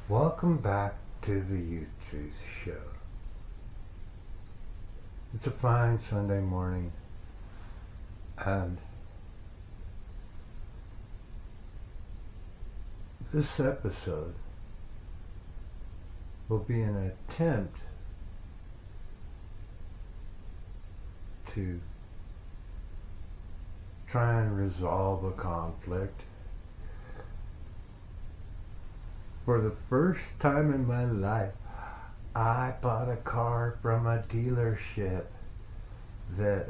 Welcome back to the Youth Truth Show. It's a fine Sunday morning, and this episode will be an attempt to try and resolve a conflict. For the first time in my life, I bought a car from a dealership that,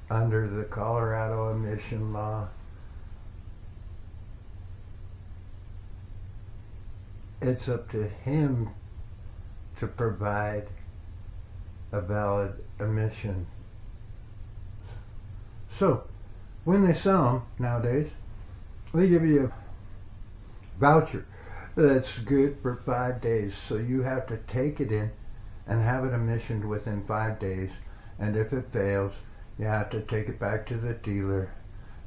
under the Colorado emission law, it's up to him to provide a valid emission. So, when they sell them nowadays, they give you a voucher that's good for 5 days. So you have to take it in and have it emissioned within 5 days. And if it fails, you have to take it back to the dealer.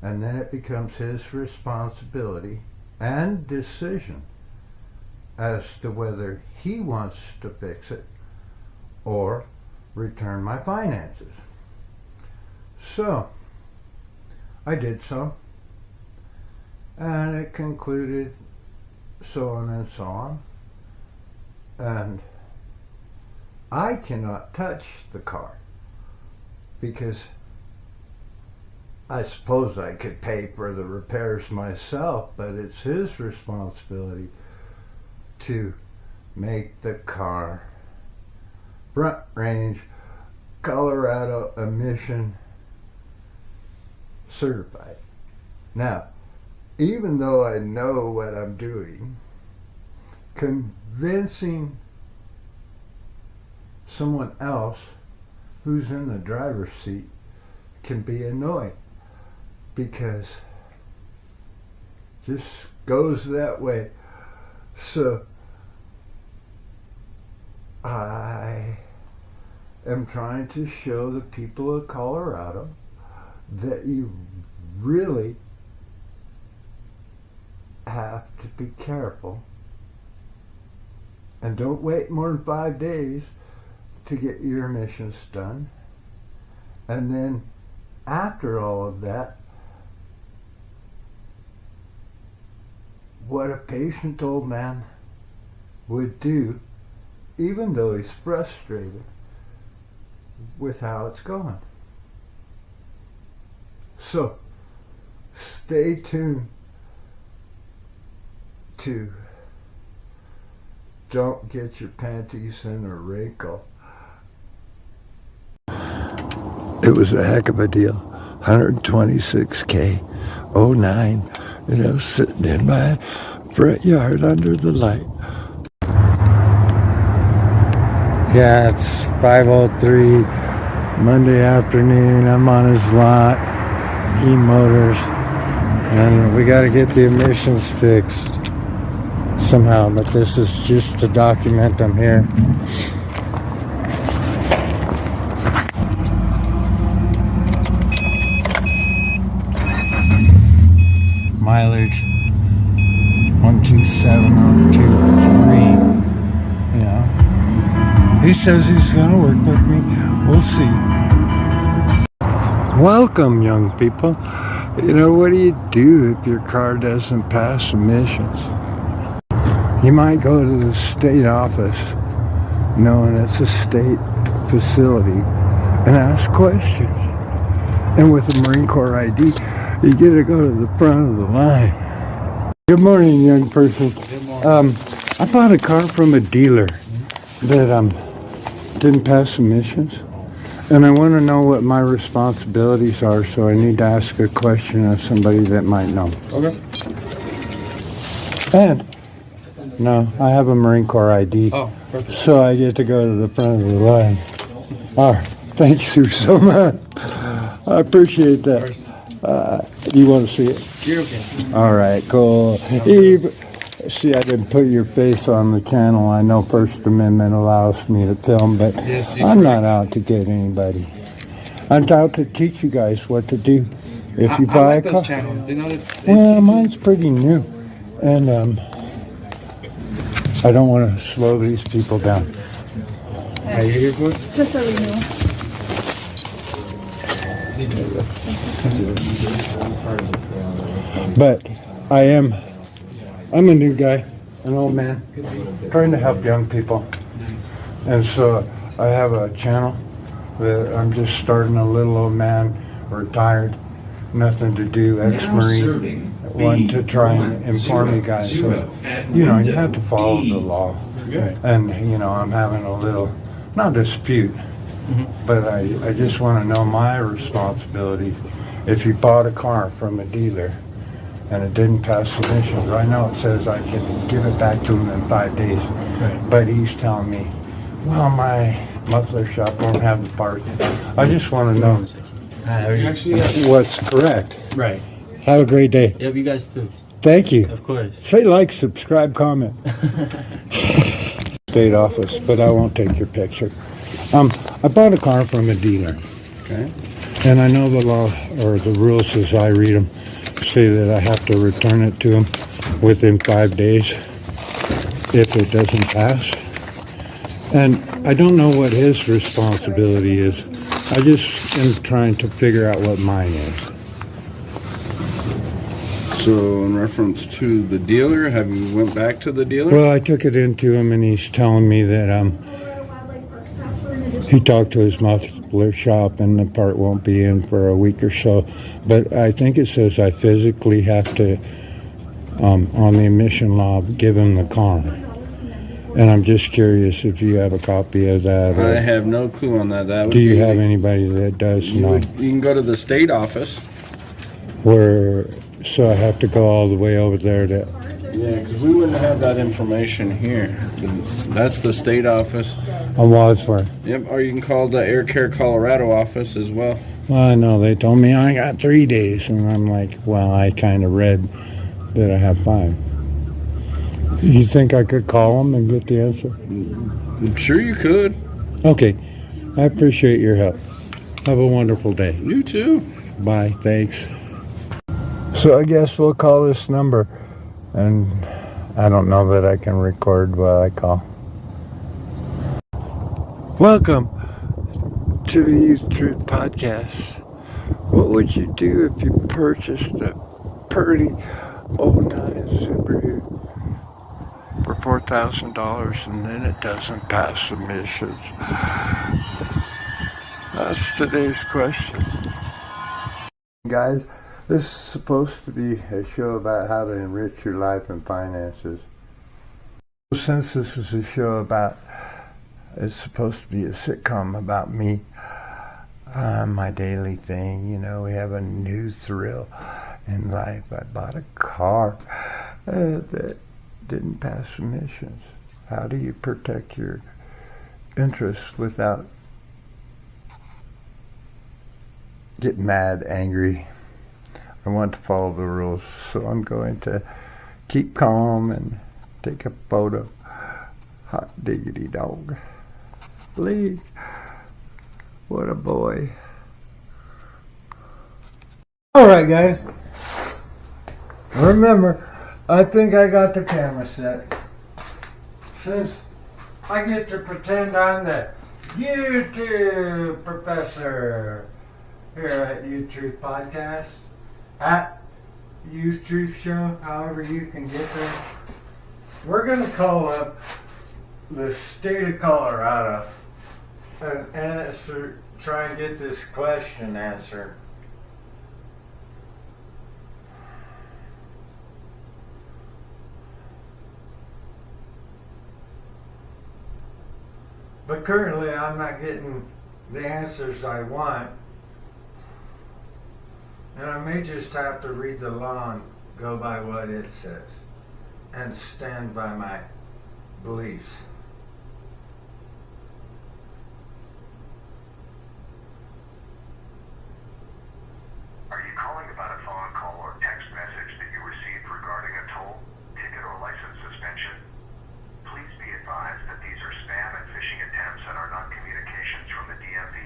And then it becomes his responsibility and decision as to whether he wants to fix it or return my finances. So I did so, and it concluded so on and so on, and I cannot touch the car because I suppose I could pay for the repairs myself, but it's his responsibility to make the car front range Colorado emission certified. Now, even though I know what I'm doing, convincing someone else who's in the driver's seat can be annoying, because it just goes that way. So I am trying to show the people of Colorado that you really have to be careful and don't wait more than 5 days to get your emissions done. And then after all of that, what a patient old man would do, even though he's frustrated with how it's going. So stay tuned to Don't Get Your Panties in a Wrinkle. It was a heck of a deal. 126K, 09, sitting in my front yard under the light. Yeah, it's 5:03 Monday afternoon. I'm on his lot, E-Motors, and we got to get the emissions fixed somehow, but this is just to document them here. Mileage 127,023. He says he's gonna work with me. We'll see. Welcome, young people. What do you do if your car doesn't pass emissions? You might go to the state office, knowing it's a state facility, and ask questions. And with a Marine Corps ID, you get to go to the front of the line. Good morning, young person. Good morning. I bought a car from a dealer that didn't pass emissions, and I want to know what my responsibilities are, so I need to ask a question of somebody that might know. Okay. And no, I have a Marine Corps ID. Oh, perfect. So I get to go to the front of the line. All right, thank you so much. I appreciate that. You want to see it? You're okay. All right, cool. See, I didn't put your face on the channel. I know First Amendment allows me to film, but Yes, I'm not out to get anybody. I'm out to teach you guys what to do if you buy I like a car. those channels. Do you know that Well, mine's pretty new, and I don't want to slow these people down. Are you here for it? Just a renewal. But I'm a new guy, an old man, trying to help young people. And so I have a channel that I'm just starting, a little old man, retired, nothing to do, ex-Marine, one to try and inform you guys. So, you know, you have to follow the law. And, you know, I'm having a little, not dispute, but I just want to know my responsibility. If you bought a car from a dealer and it didn't pass emissions, I know it says I can give it back to him in 5 days, but he's telling me, well, my muffler shop won't have the part. I just want to know what's correct. Right. Have a great day. Yep, you guys too. Thank you. Of course. Say like, subscribe, comment. State office, but I won't take your picture. I bought a car from a dealer. Okay. And I know the law, or the rules as I read them, say that I have to return it to him within 5 days if it doesn't pass. And I don't know what his responsibility is. I just am trying to figure out what mine is. So, in reference to the dealer, have you went back to the dealer? Well, I took it into him, and he's telling me that he talked to his muffler shop, and the part won't be in for a week or so. But I think it says I physically have to, on the emission law, give him the car. And I'm just curious if you have a copy of that. I have no clue on that. That would Do you be, have anybody that does know? You can go to the state office. So I have to go all the way over there to... Yeah, because we wouldn't have that information here. That's the state office. On Wadsworth. Yep, or you can call the Air Care Colorado office as well. Well, I know they told me I got 3 days, and I'm like, well, I kind of read that I have 5. You think I could call them and get the answer? I'm sure you could. Okay, I appreciate your help. Have a wonderful day. You too. Bye, thanks. So I guess we'll call this number, and I don't know that I can record while I call. Welcome to the Youth Truth Podcast. What would you do if you purchased a pretty '09 Subaru for $4,000 and then it doesn't pass emissions? That's today's question. Guys, this is supposed to be a show about how to enrich your life and finances. Since this is a show about, it's supposed to be a sitcom about me, my daily thing, you know, we have a new thrill in life. I bought a car that didn't pass emissions. How do you protect your interests without getting mad, angry? I want to follow the rules, so I'm going to keep calm and take a photo. Hot diggity dog. Please. What a boy. Alright guys. Remember, I think I got the camera set. Since I get to pretend I'm the YouTube professor here at Youth Truth Podcast. At Youth Truth Show, however you can get there. We're going to call up the state of Colorado and try and get this question answered. But currently I'm not getting the answers I want. And I may just have to read the law and go by what it says and stand by my beliefs. Are you calling about a phone call or text message that you received regarding a toll, ticket, or license suspension? Please be advised that these are spam and phishing attempts and are not communications from the DMV.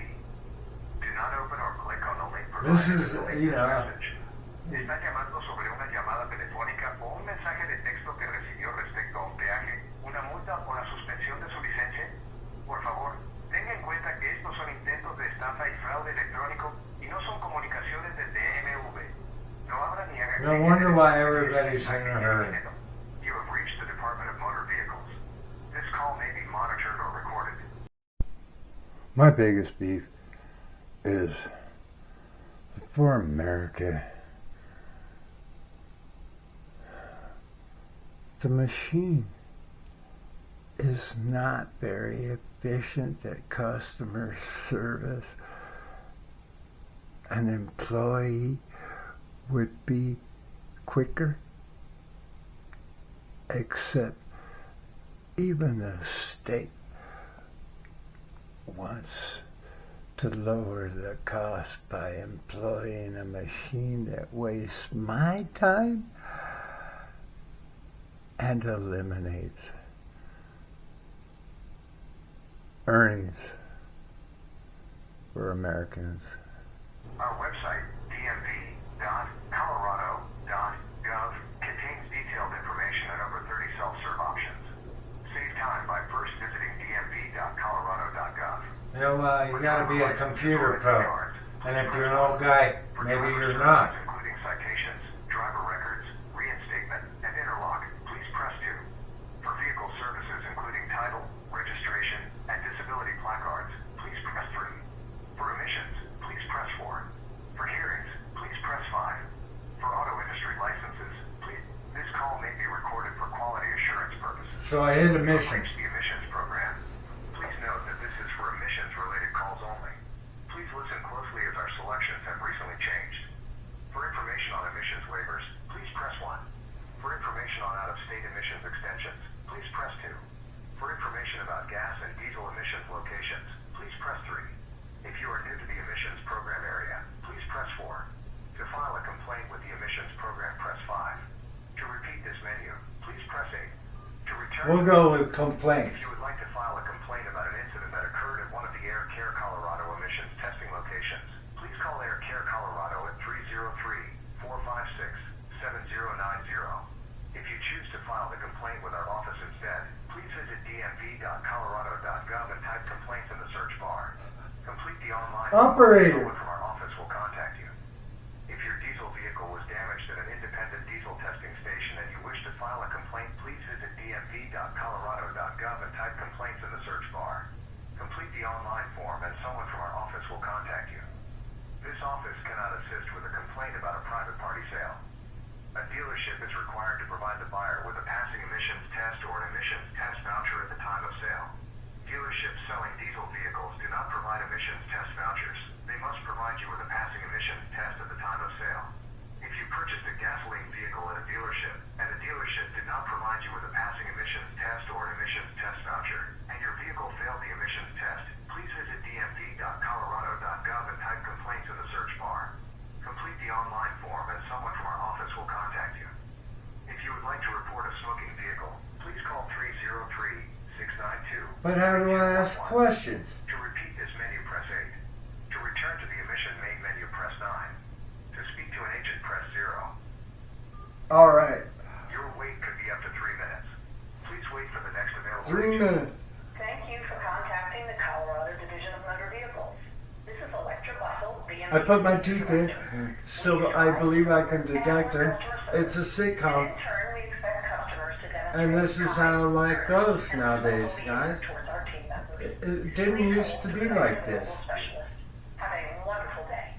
Do not open or click on the link provided in the message. Está llamando sobre una llamada telefónica o un mensaje de texto que recibió respecto a un peaje, una multa she's in a hurry. You have reached the Department of Motor Vehicles. This call may be monitored or recorded. My biggest beef is for America. The machine is not very efficient at customer service. An employee would be quicker, except even the state wants to lower the cost by employing a machine that wastes my time and eliminates earnings for Americans. Our website, dmv.colorado.gov, contains detailed information and over 30 self-serve options. Save time by first visiting dmv.colorado.gov. You know, you gotta be a computer pro. And if you're an old guy, maybe you're not. Including citations, driver records, reinstatement, and interlock, please press 2. For vehicle services including title, registration, and disability placards, please press 3. For emissions, please press 4. For hearings, please press 5. For auto industry licenses, please. This call may be recorded for quality assurance purposes. So I hit Reach emissions. the emissions program. Please note that this is for emissions-related calls only. Please listen closely as our selections have recently changed. For information on emissions waivers, please press 1. For information on out-of-state emissions extensions, please press 2. For information about gas and diesel emissions locations, please press 3. If you are new to the emissions program area, please press 4. To file a complaint with the emissions program, press 5. To repeat this menu, please press 8. To return We'll go with complaints. if you would like to file a complaint about an incident that occurred at one of the Air Care Colorado emissions testing locations, please call Air Care Colorado at 303-456-7090. If you choose to file the complaint with our office instead, please visit dmv.colorado.gov and type complaints in the search bar. Complete the online Operator. form and someone from our office will contact you. If your diesel vehicle was damaged at an independent diesel testing station and you wish to file a complaint, please visit dmv.colorado.gov and type complaints in the search bar. Complete the online form and someone from our office will contact you. This office cannot assist with a complaint about a private party sale. A dealership is required to provide the buyer with a passing emissions test or an emissions test voucher at the time of sale. Dealerships selling diesel vehicles do not provide emissions test vouchers. They must provide you with a passing emissions test at the time of sale. If you purchased a gasoline vehicle at a dealership, and the dealership did not provide you with a passing emissions test or an emissions test voucher, and your vehicle failed the emissions test, please visit dmv.colorado.gov and type complaints in the search bar. Complete the online form and someone from our office will contact you. If you would like to report a smoking vehicle, please call 303-692. But how do I ask questions? To repeat this menu, press 8. To return to the emission main menu, press 9. To speak to an agent, press 0. All right. Your wait could be up to 3 minutes. Please wait for the next available 3 agent. minutes. Thank you for contacting the Colorado Division of Motor Vehicles. This is Electric Bustle, BMV. I put my teeth in, so I believe I can detect them. It's a sitcom, In turn, we expect customers to and this is how life goes nowadays, guys. towards our team members. It didn't used to be like this. Have a wonderful day.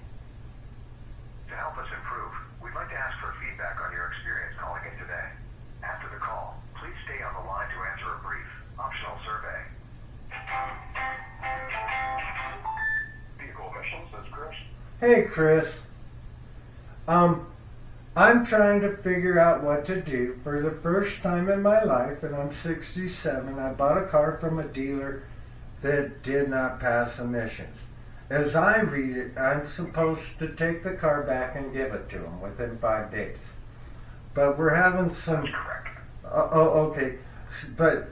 To help us improve, we'd like to ask for feedback on your experience calling in today. After the call, please stay on the line to answer a brief, optional survey. Vehicle emissions, that's Chris. Hey, Chris. I'm trying to figure out what to do. For the first time in my life, and I'm 67, I bought a car from a dealer that did not pass emissions. As I read it, I'm supposed to take the car back and give it to him within 5 days. But we're having some... That's correct. Okay. But,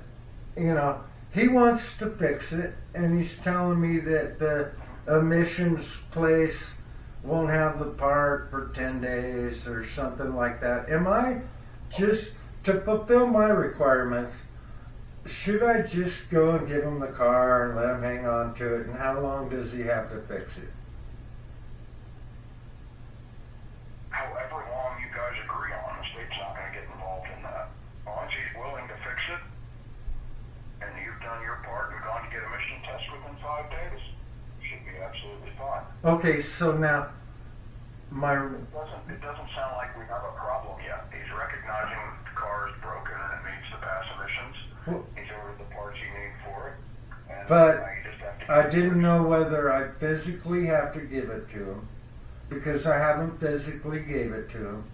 you know, he wants to fix it, and he's telling me that the emissions place won't have the part for 10 days or something like that. Am I just, to fulfill my requirements, should I just go and give him the car and let him hang on to it, and how long does he have to fix it? However long you guys agree on, the state's not going to get Okay, so now my It doesn't sound like we have a problem yet. He's recognizing the car is broken and it meets the pass emissions. Well- He's ordered the parts you need for it. And But now you just have to I didn't know whether I physically have to give it to him because I haven't physically gave it to him.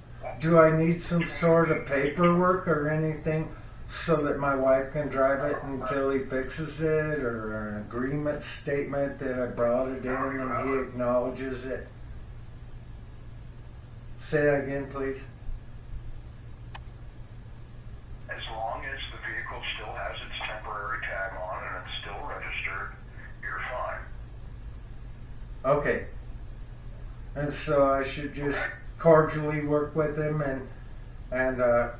Do I need some sort of paperwork or anything so that my wife can drive it until he fixes it, or an agreement statement that I brought it in and he acknowledges it? Say that again, please. As long as the vehicle still has its temporary tag on and it's still registered, you're fine. Okay. And so I should just cordially work with him and Yeah,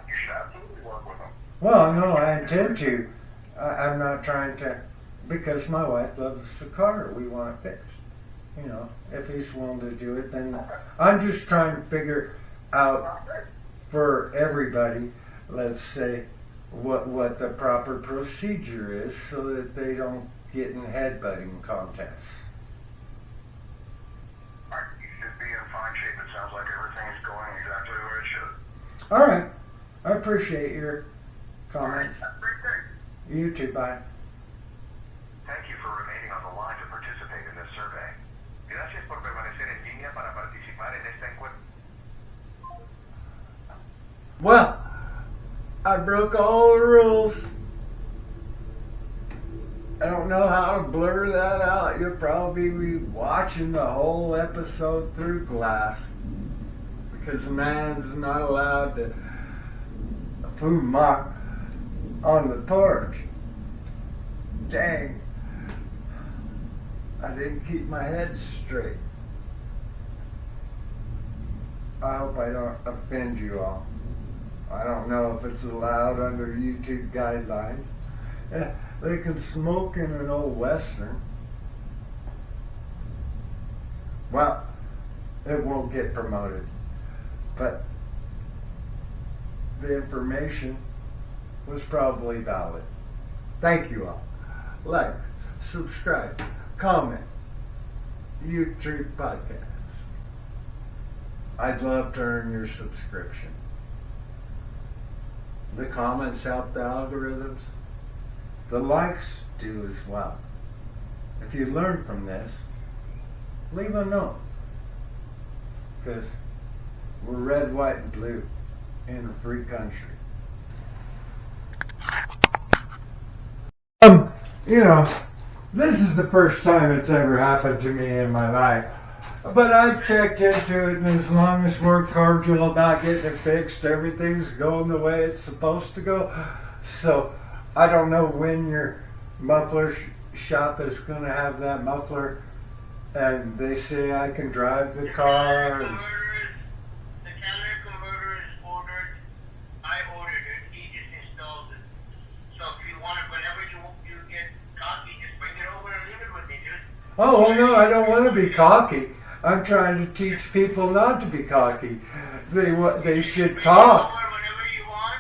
you should absolutely work with him. well, no, I intend to. I'm not trying to, because my wife loves the car. We want it fixed. You know, if he's willing to do it, then I'm just trying to figure out for everybody, let's say, what the proper procedure is so that they don't get in headbutting contests. Alright, you should be in fine shape. It sounds like everything's going exactly where it should. All right. I appreciate your comments. You too. Bye. Thank you for remaining on the line to participate in this survey. Gracias por permanecer en línea para participar en esta encuesta. Well, I broke all the rules. I don't know how to blur that out. You'll probably be watching the whole episode through glass because the man's not allowed to food mock on the porch. Dang. I didn't keep my head straight. I hope I don't offend you all. I don't know if it's allowed under YouTube guidelines. They can smoke in an old Western. Well, it won't get promoted. But the information was probably valid. Thank you all. Like, subscribe, comment. Youth Truth Podcast. I'd love to earn your subscription. The comments help the algorithms. The likes do as well. If you learn from this, leave a note. Because we're red, white, and blue in a free country. You know, this is the first time it's ever happened to me in my life. But I checked into it, and as long as we're cordial about getting it fixed, everything's going the way it's supposed to go. So I don't know when your muffler shop is going to have that muffler, and they say I can drive the car. The catalytic converter is ordered. I ordered it. He just installed it. So if you want it, whenever you get coffee, just bring it over and leave it with me, dude. Oh, well, no, I don't want to be cocky. I'm trying to teach people not to be cocky. They should Bring talk. it over whenever you want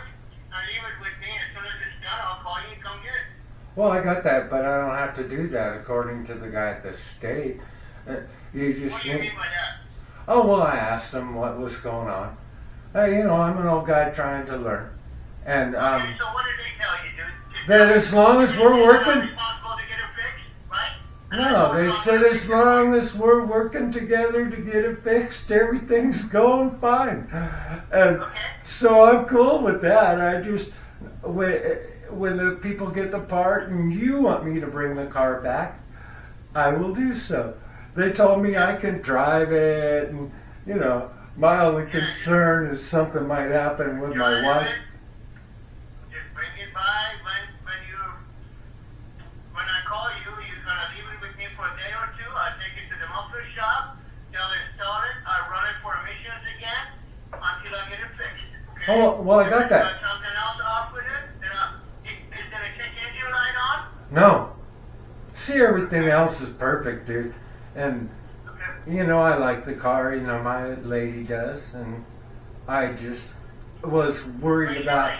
and leave it with me. As soon as it's done, I'll call you and come get it. Well, I got that, but I don't have to do that according to the guy at the state. You just What do you mean by that? Oh, well, I asked him what was going on. Hey, you know, I'm an old guy trying to learn. And, Okay, so what did they tell you, dude? Just that as long as we're you're working... responsible to get it fixed, right? No, they said as long as we're working together to get it fixed, everything's going fine. And so I'm cool with that. I just, when the people get the part and you want me to bring the car back, I will do so. They told me I can drive it, and, you know, my only concern is something might happen with my wife. Just bring it by when I call you, you're gonna leave it with me for a day or two. I'll take it to the muffler shop, they'll install it, I'll run it for emissions again until I get it fixed. Okay? Oh, well, I got If there's that. something else off with it, then is there a check engine light on? No. See, everything else is perfect, dude. And, Okay. you know, I like the car, you know, my lady does, and I just was worried about... I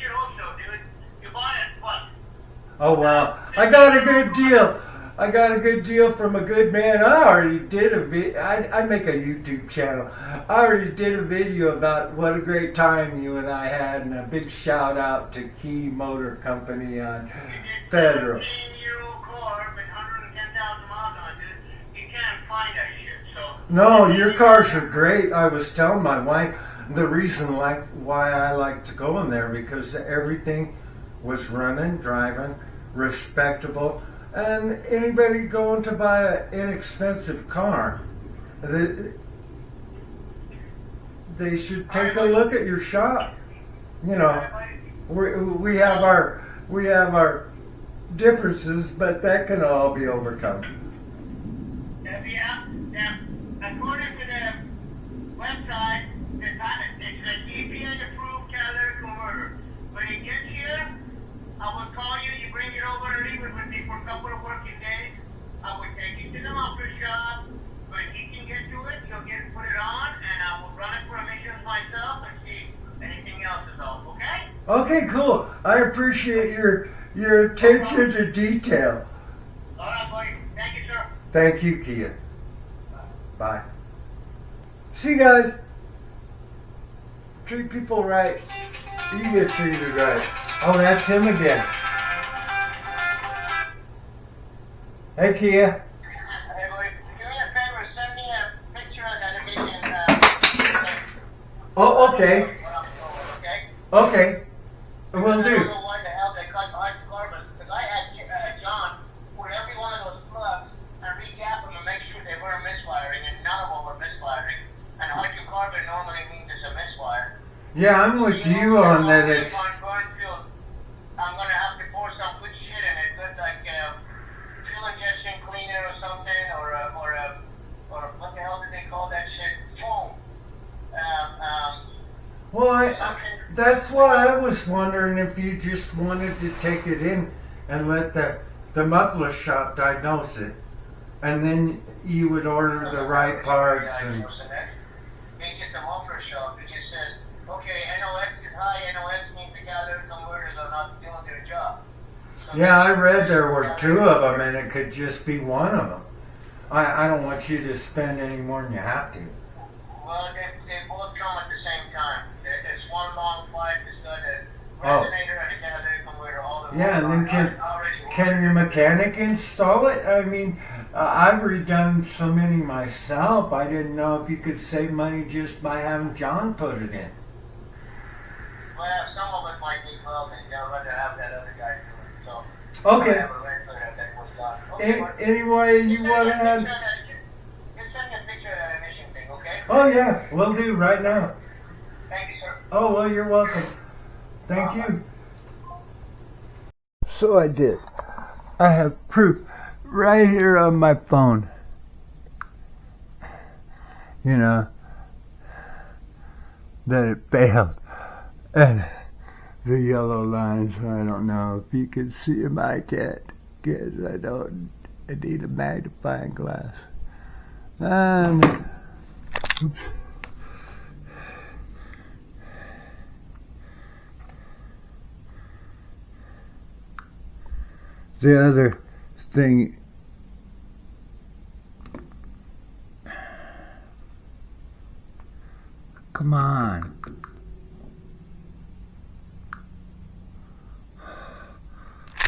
should also, dude. You bought it, what? Oh, well, I got a good deal. I got a good deal from a good man. I already did I make a YouTube channel. I already did a video about what a great time you and I had, and a big shout out to Key Motor Company on Federal. 15-year-old car with 110,000 miles on it. You can't find that shit. So. No, your cars are great. I was telling my wife the reason why I like to go in there, because everything was running, driving, respectable. And anybody going to buy an inexpensive car, they should take a look at your shop. You know, we have our differences, but that can all be overcome. Yeah. According to the website, it's an EPA-approved catalytic converter. When it gets here, I will call you. You bring it over and leave it with me for a couple of working days. I will take it to the muffler shop. When he can get to it, he'll put it on, and I will run it for emissions myself and see if anything else is off. Okay? Okay, cool. I appreciate your attention to detail. All right, buddy. Thank you, sir. Thank you, Kia. Bye. See, guys, treat people right. You get treated right. Oh, that's him again. Hey, Kia. Hey, buddy. Do me a favor. Send me a picture of that emission. Oh, okay. Okay? Okay. Will I don't do. know why the hell they cut hydrocarbons, because I had John put every one of those plugs and recap them and make sure they weren't misfiring, and none of them were misfiring. And hydrocarbon normally means it's a misfire. Yeah, I'm with you on that. It's I'm gonna have to pour some good shit in it, good like fuel injection cleaner or something, or what the hell did they call that shit? Foam. well, that's why I was wondering if you just wanted to take it in and let the muffler shop diagnose it, and then you would order the right parts. And It's just a muffler shop. It just says, okay, NOx is high. NOx means the catalytic converters are not doing their job. So yeah, I read there were two of them, and it could just be one of them. I don't want you to spend any more than you have to. Well, they both come at the same time. It's one long pipe. It's got a Oh. resonator and a catalytic converter all in Yeah, one and then line. can your mechanic install it? I mean, I've redone so many myself. I didn't know if you could save money just by having John put it in. Well, some of it might need welding. I'd rather have that other guy do it. So Okay. I have a regular that was done. Okay, well, Anyway, you just send want me to a have? picture of that- just send me a picture of that emission thing, okay? Oh yeah, we'll do right now. Thank you, sir. Oh well, you're welcome. Thank you. So I did. I have proof right here on my phone. You know, that it failed. And the yellow lines, I don't know if you can see them. I can't, because I need a magnifying glass. And, oops. The other thing, come on.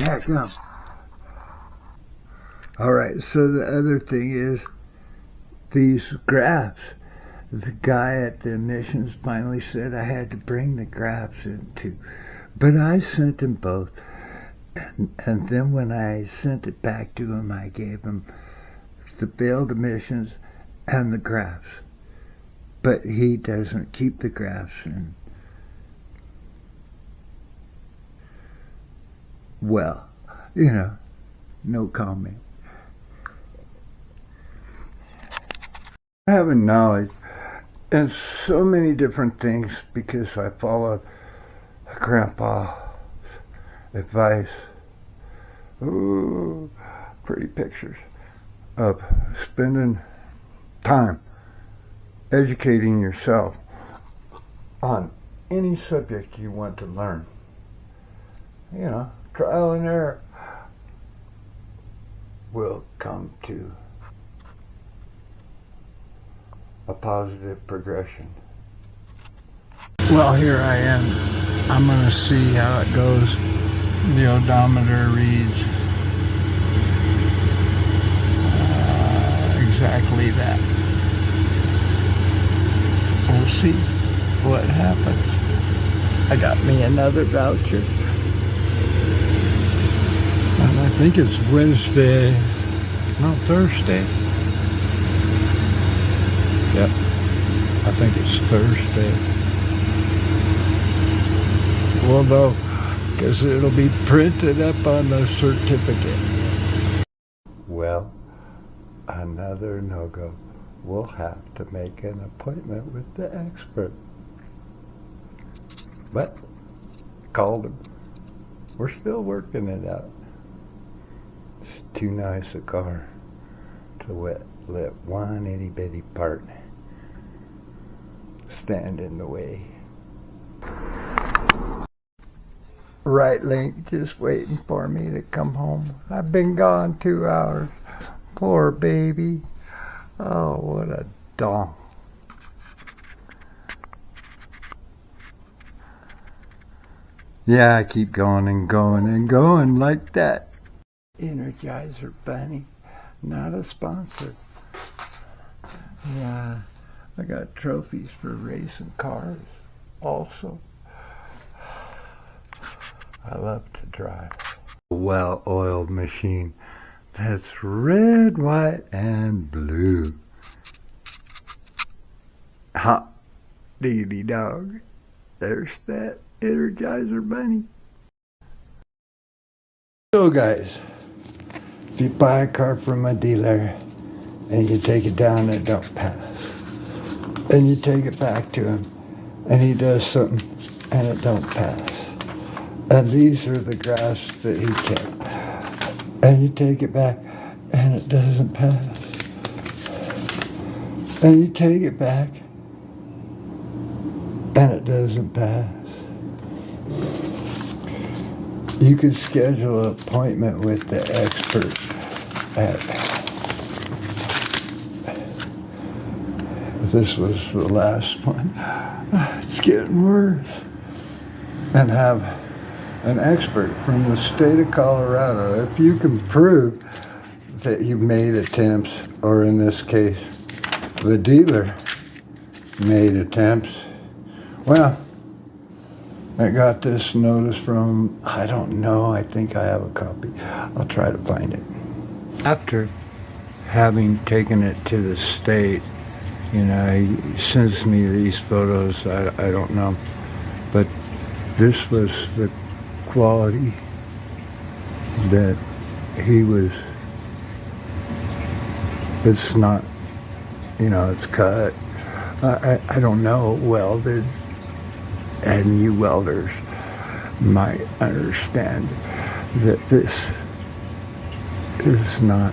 Yeah, go. All right, so the other thing is these graphs. The guy at the emissions finally said I had to bring the graphs in too. But I sent them both. And then when I sent it back to him, I gave him the failed emissions and the graphs. But he doesn't keep the graphs. And, well, you know, no comment. Having knowledge and so many different things because I followed Grandpa's advice. Ooh, pretty pictures of spending time educating yourself on any subject you want to learn. You know, trial and error. will come to a positive progression. Well, here I am. I'm going to see how it goes. The odometer reads exactly that. We'll see what happens. I got me another voucher. And I think it's Thursday. Yep, I think it's Thursday. Well, no, because it'll be printed up on the certificate. Well, another no-go. We'll have to make an appointment with the expert. But, called him. We're still working it out. It's too nice a car to let one itty-bitty part stand in the way. Right link just waiting for me to come home. I've been gone 2 hours. Poor baby. Oh, what a doll. Yeah, I keep going and going and going like that. Energizer Bunny, not a sponsor. Yeah, I got trophies for racing cars also. I love to drive. A well-oiled machine that's red, white, and blue. Hot diggity dog. There's that Energizer Bunny. So guys, if you buy a car from a dealer and you take it down and it don't pass, and you take it back to him and he does something and it don't pass, and these are the graphs that he kept, and you take it back and it doesn't pass, and you take it back and it doesn't pass. You could schedule an appointment with the expert at, this was the last one, it's getting worse, and have an expert from the state of Colorado. If you can prove that you made attempts, or in this case, the dealer made attempts, well, I got this notice from, I don't know, I think I have a copy. I'll try to find it. After having taken it to the state, you know, he sends me these photos, I don't know, but this was the quality that he was, it's not, you know, it's cut. I don't know, welded, and you welders might understand that this is not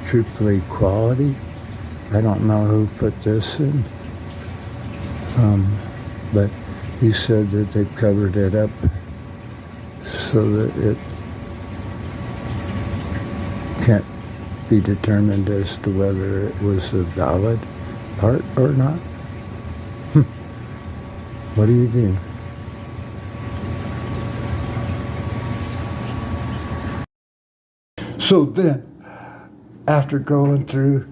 truthfully quality. I don't know who put this in, but he said that they've covered it up so that it can't be determined as to whether it was a valid part or not. What do you do? So then, after going through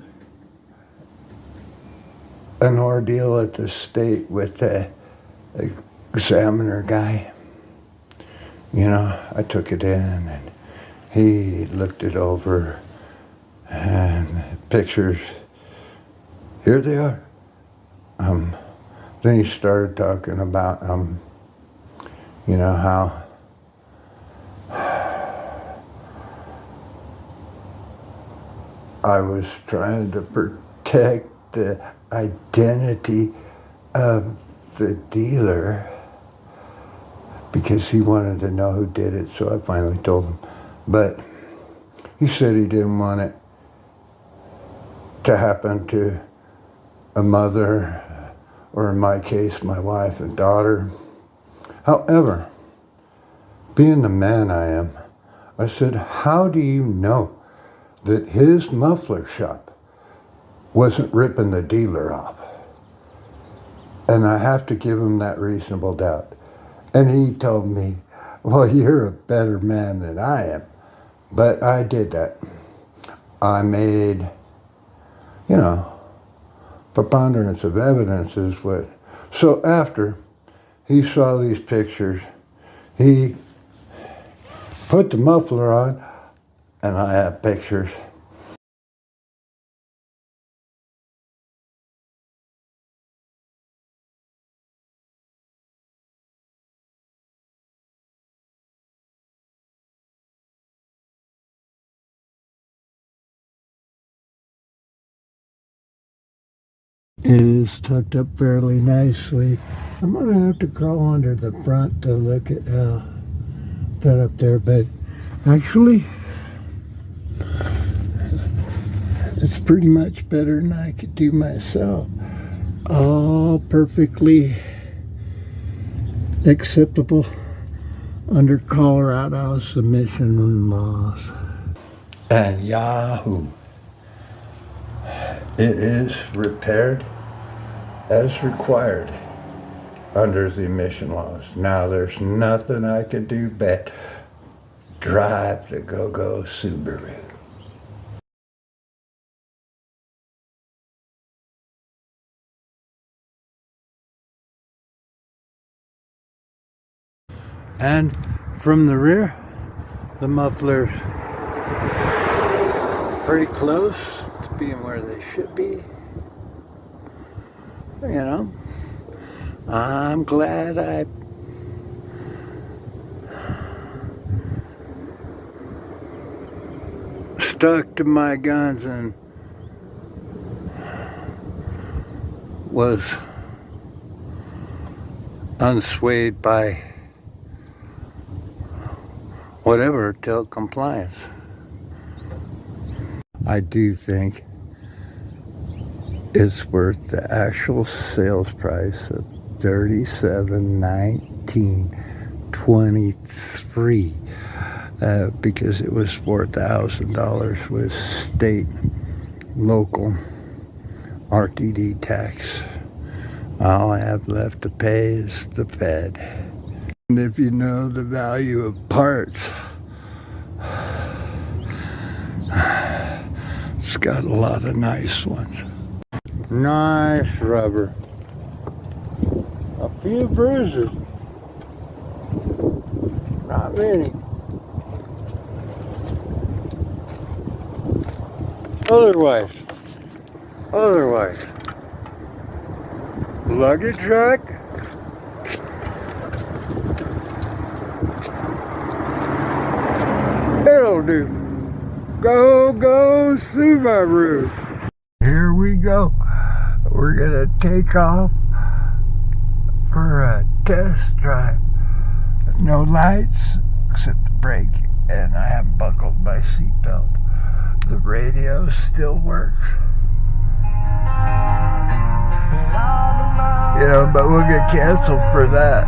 an ordeal at the state with the examiner guy, you know, I took it in and he looked it over, and pictures, here they are. Then he started talking about, you know, how I was trying to protect the identity of the dealer because he wanted to know who did it, so I finally told him. But he said he didn't want it to happen to a mother, or in my case, my wife and daughter. However, being the man I am, I said, how do you know that his muffler shop wasn't ripping the dealer off. And I have to give him that reasonable doubt. And he told me, well, you're a better man than I am. But I did that. I made, preponderance of evidence is what. So after he saw these pictures, he put the muffler on, and I have pictures. It is tucked up fairly nicely. I'm going to have to crawl under the front to look at how that up there, but actually it's pretty much better than I could do myself. All perfectly acceptable under Colorado submission laws. And Yahoo! It is repaired as required under the emission laws. Now there's nothing I can do but drive the go-go Subaru. And from the rear, the muffler's pretty close to being where they should be. I'm glad I stuck to my guns and was unswayed by whatever till compliance. I do think it's worth the actual sales price of $37,1923 because it was $4,000 with state, local, RTD tax. All I have left to pay is the Fed. And if you know the value of parts, it's got a lot of nice ones. Nice rubber. A few bruises. Not many. Otherwise, luggage rack. It'll do. Go, go, Subaru. Here we go. We're gonna take off for a test drive. No lights except the brake, and I haven't buckled my seatbelt. The radio still works. But we'll get canceled for that.